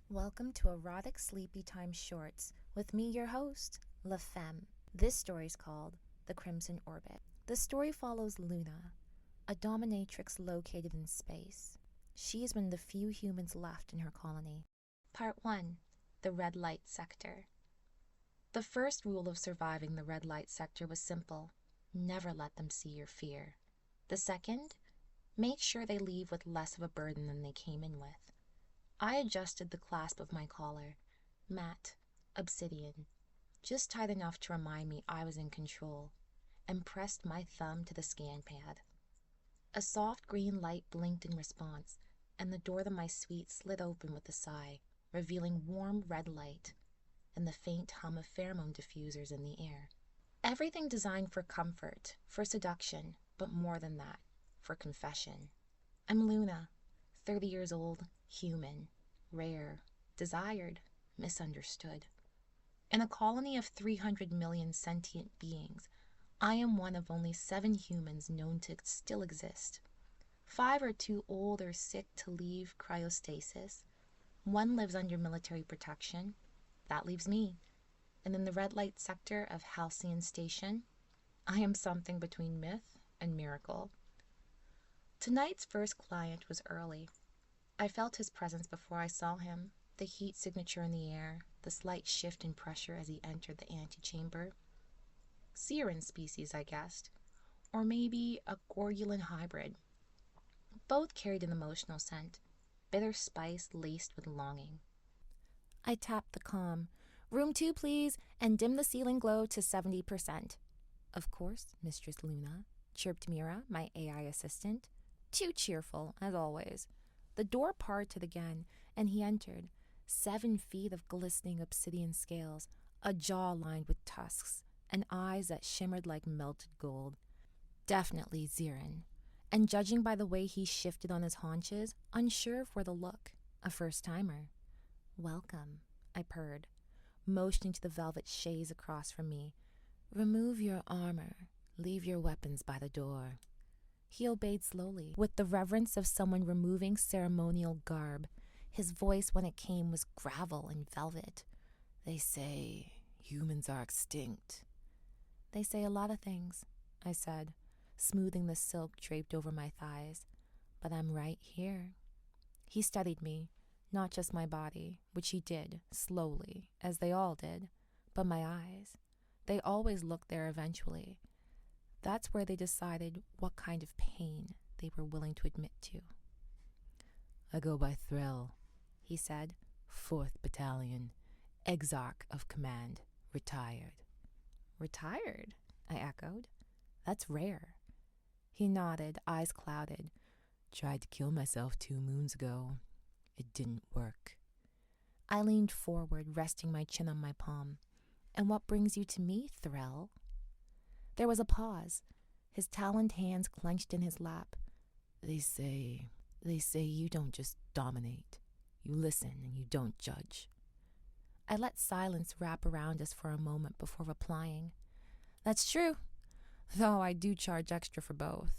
Welcome to Erotic Sleepy Time Shorts with me, your host, La Femme. This story is called The Crimson Orbit. The story follows Luna, a dominatrix located in space. She is one of the few humans left in her colony. Part 1. The Red Light Sector. The first rule of surviving the Red Light Sector was simple: never let them see your fear. The second, make sure they leave with less of a burden than they came in with. I adjusted the clasp of my collar, matte, obsidian, just tight enough to remind me I was in control, and pressed my thumb to the scan pad. A soft green light blinked in response, and the door to my suite slid open with a sigh, revealing warm red light and the faint hum of pheromone diffusers in the air. Everything designed for comfort, for seduction, but more than that, for confession. I'm Luna, 30 years old, human, rare, desired, misunderstood. In a colony of 300 million sentient beings, I am one of only 7 humans known to still exist. 5 are too old or sick to leave cryostasis. 1 lives under military protection. That leaves me. And in the red light sector of Halcyon Station, I am something between myth and miracle. Tonight's first client was early. I felt his presence before I saw him, the heat signature in the air, the slight shift in pressure as he entered the antechamber. Siren species, I guessed, or maybe a Gorgulan hybrid. Both carried an emotional scent, bitter spice laced with longing. I tapped the comm. Room 2, please, and dim the ceiling glow to 70%. Of course, Mistress Luna, chirped Mira, my AI assistant. Too cheerful, as always. The door parted again, and he entered, 7 feet of glistening obsidian scales, a jaw lined with tusks, and eyes that shimmered like melted gold. Definitely Zirin. And judging by the way he shifted on his haunches, unsure of where to look, a first-timer. Welcome, I purred, motioning to the velvet chaise across from me. Remove your armor. Leave your weapons by the door. He obeyed slowly, with the reverence of someone removing ceremonial garb. His voice, when it came, was gravel and velvet. They say humans are extinct. They say a lot of things, I said, smoothing the silk draped over my thighs. But I'm right here. He studied me, not just my body, which he did, slowly, as they all did, but my eyes. They always looked there eventually. That's where they decided what kind of pain they were willing to admit to. I go by Threll, he said. 4th Battalion, Exarch of Command, retired. Retired? I echoed. That's rare. He nodded, eyes clouded. Tried to kill myself 2 moons ago. It didn't work. I leaned forward, resting my chin on my palm. And what brings you to me, Threll? There was a pause, his taloned hands clenched in his lap. They say you don't just dominate. You listen and you don't judge. I let silence wrap around us for a moment before replying. That's true, though I do charge extra for both.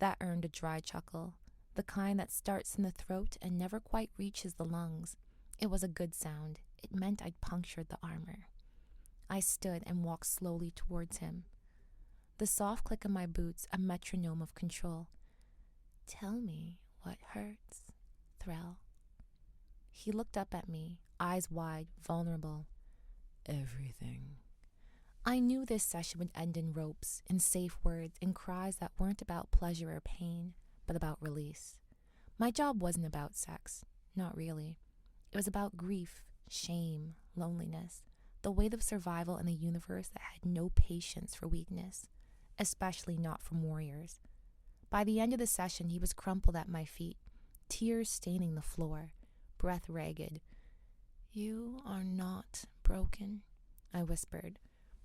That earned a dry chuckle, the kind that starts in the throat and never quite reaches the lungs. It was a good sound. It meant I'd punctured the armor. I stood and walked slowly towards him. The soft click of my boots, a metronome of control. Tell me what hurts, Threll. He looked up at me, eyes wide, vulnerable. Everything. I knew this session would end in ropes, in safe words, in cries that weren't about pleasure or pain, but about release. My job wasn't about sex, not really. It was about grief, shame, loneliness, the weight of survival in a universe that had no patience for weakness, especially not from warriors. By the end of the session, he was crumpled at my feet, tears staining the floor, breath ragged. You are not broken, I whispered,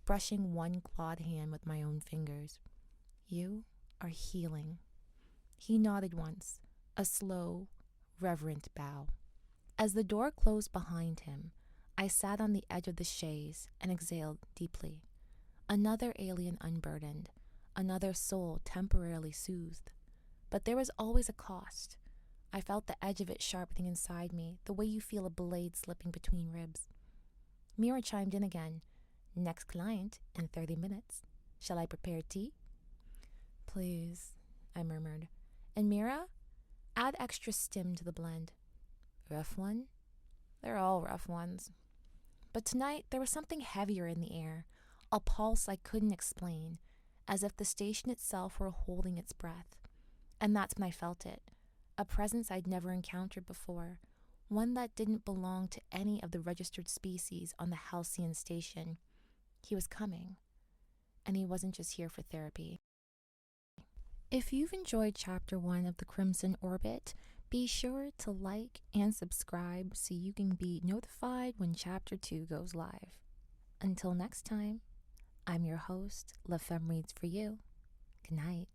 brushing one clawed hand with my own fingers. You are healing. He nodded once, a slow, reverent bow. As the door closed behind him, I sat on the edge of the chaise and exhaled deeply. Another alien unburdened, another soul temporarily soothed. But there was always a cost. I felt the edge of it sharpening inside me, the way you feel a blade slipping between ribs. Mira chimed in again. Next client in 30 minutes. Shall I prepare tea? Please, I murmured. And Mira, add extra stim to the blend. Rough one? They're all rough ones. But tonight there was something heavier in the air, a pulse I couldn't explain, as if the station itself were holding its breath. And that's when I felt it, a presence I'd never encountered before, one that didn't belong to any of the registered species on the Halcyon station. He was coming, and he wasn't just here for therapy. If you've enjoyed Chapter 1 of The Crimson Orbit, be sure to like and subscribe so you can be notified when Chapter 2 goes live. Until next time, I'm your host, La Femme Reads For You. Good night.